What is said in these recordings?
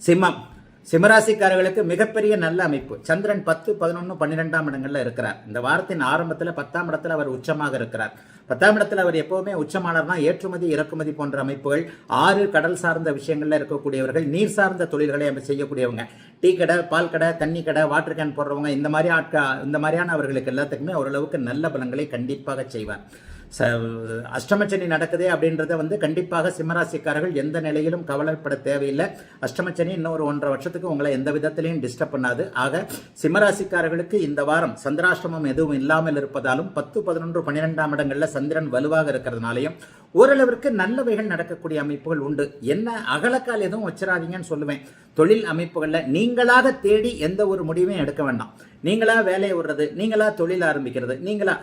சிம்மம் சிம்மராசிக்காரர்களுக்கு மிகப்பெரிய நல்ல அமைப்பு. சந்திரன் 10, 11, 12ஆம் இடங்கள்ல இருக்கிறார். இந்த வாரத்தின் ஆரம்பத்தில் 10ஆம் இடத்துல அவர் உச்சமாக இருக்கிறார். 10ஆம் இடத்துல அவர் எப்பவுமே உச்சமானர்னா ஏற்றுமதி இறக்குமதி போன்ற அமைப்புகள், ஆறு கடல் சார்ந்த விஷயங்கள்ல இருக்கக்கூடியவர்கள், நீர் சார்ந்த தொழில்களை செய்யக்கூடியவங்க, டீ கடை, பால் கடை, தண்ணி கடை, வாட்டர் கேன் போடுறவங்க, இந்த மாதிரியான அவர்களுக்கு எல்லாத்துக்குமே ஓரளவுக்கு நல்ல பலன்களை கண்டிப்பாக செய்வார். அஷ்டமச்சனி நடக்குதே அப்படின்றத கண்டிப்பாக சிம்மராசிக்காரர்கள் எந்த நிலையிலும் கவலைப்பட தேவையில்லை. அஷ்டமச்சனி இன்னொரு 1.5 வருஷத்துக்கு உங்களை எந்த விதத்திலையும் டிஸ்டர்ப் பண்ணாது. ஆக சிம்மராசிக்காரர்களுக்கு இந்த வாரம் சந்திராஷ்டமம் எதுவும் இல்லாமல் இருப்பதாலும் 10, 11, 12ஆம் இடங்கள்ல சந்திரன் வலுவாக இருக்கிறதுனாலையும் ஓரளவிற்கு நல்லவைகள் நடக்கக்கூடிய அமைப்புகள் உண்டு. என்ன அகலக்கால் எதுவும் வச்சிடாதீங்கன்னு சொல்லுவேன். தொழில் அமைப்புகள்ல நீங்களாக தேடி எந்த ஒரு முடிவையும் எடுக்க வேண்டாம். நீங்களா வேலையை விடுறது, நீங்களா தொழில் ஆரம்பிக்கிறது, நீங்களா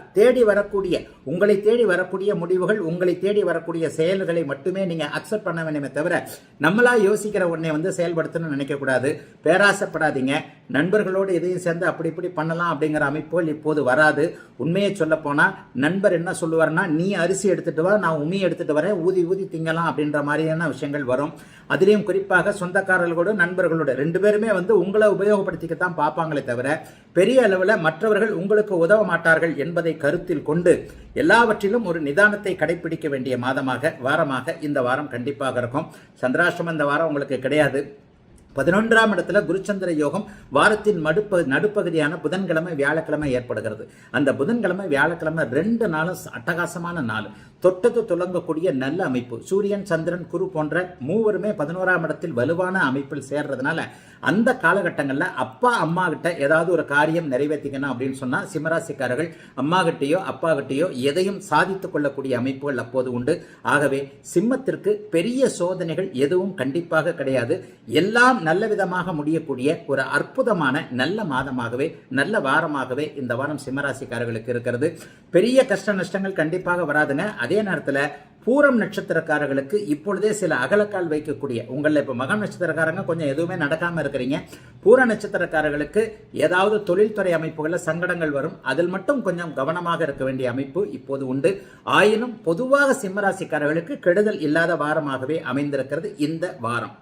உங்களை தேடி வரக்கூடிய முடிவுகள், உங்களை தேடி வரக்கூடிய செயல்களை மட்டுமே நீங்க அக்செப்ட் பண்ண வேண்டுமே தவிர நம்மளா யோசிக்கிற உடனே செயல்படுத்தணும்னு நினைக்க கூடாது. பேராசைப்படாதீங்க. நண்பர்களோடு எதையும் சேர்ந்து அப்படி இப்படி பண்ணலாம் அப்படிங்கிற அமைப்புகள் இப்போது வராது. உண்மையை சொல்ல போனா நண்பர் என்ன சொல்லுவார்னா, நீ அரிசி எடுத்துட்டு வா, நான் உமி எடுத்துட்டு வரேன், ஊதி ஊதி திங்கலாம் அப்படின்ற மாதிரியான விஷயங்கள் வரும். அதிலையும் குறிப்பாக சொந்தக்காரர்களோடு நண்பர்களோடு 2 பேருமே உங்களை உபயோகப்படுத்திக்கத்தான் பார்ப்பாங்களே தவிர பெரிய அளவில் மற்றவர்கள் உங்களுக்கு உதவ மாட்டார்கள் என்பதை கருத்தில் கொண்டு எல்லாவற்றிலும் ஒரு நிதானத்தை கடைபிடிக்க வேண்டிய வாரமாக இந்த வாரம் கண்டிப்பாக இருக்கும். சந்திராஷ்டமம் இந்த வாரம் உங்களுக்கு கிடையாது. 11ஆம் இடத்துல குருச்சந்திர யோகம் வாரத்தின் நடுப்பகுதியான புதன்கிழமை வியாழக்கிழமை ஏற்படுகிறது. அந்த புதன்கிழமை வியாழக்கிழமை 2 நாளும் அட்டகாசமான நாள். தொட்டது துளங்கக்கூடிய நல்ல அமைப்பு. சூரியன், சந்திரன், குரு போன்ற மூவருமே 11ஆம் இடத்தில் வலுவான அமைப்பில் சேர்றதுனால அந்த காலகட்டங்களில் அப்பா அம்மா கிட்ட ஏதாவது ஒரு காரியம் நிறைவேற்றிக்கணும் அப்படின்னு சொன்னா சிம்மராசிக்காரர்கள் அம்மா கிட்டையோ அப்பா கிட்டையோ எதையும் சாதித்துக் கொள்ளக்கூடிய அமைப்புகள் அப்போது உண்டு. ஆகவே சிம்மத்திற்கு பெரிய சோதனைகள் எதுவும் கண்டிப்பாக கிடையாது. எல்லாம் நல்ல விதமாக முடியக்கூடிய ஒரு அற்புதமான நல்ல மாதமாகவே நல்ல வாரமாகவே இந்த வாரம் சிம்மராசிக்காரர்களுக்கு இருக்கிறது. பெரிய கஷ்ட நஷ்டங்கள் கண்டிப்பாக வராதுங்க. அதே நேரத்தில் பூரம் நட்சத்திரக்காரர்களுக்கு இப்பொழுதே சில அகலக்கால் வைக்கக்கூடிய உங்களில் இப்போ மகம் நட்சத்திரக்காரங்க கொஞ்சம் எதுவுமே நடக்காமல் இருக்கிறீங்க. பூர நட்சத்திரக்காரர்களுக்கு ஏதாவது தொழில்துறை அமைப்புகளில் சங்கடங்கள் வரும். அதில் மட்டும் கொஞ்சம் கவனமாக இருக்க வேண்டிய அமைப்பு இப்போது உண்டு. ஆயினும் பொதுவாக சிம்மராசிக்காரர்களுக்கு கெடுதல் இல்லாத வாரமாகவே அமைந்திருக்கிறது இந்த வாரம்.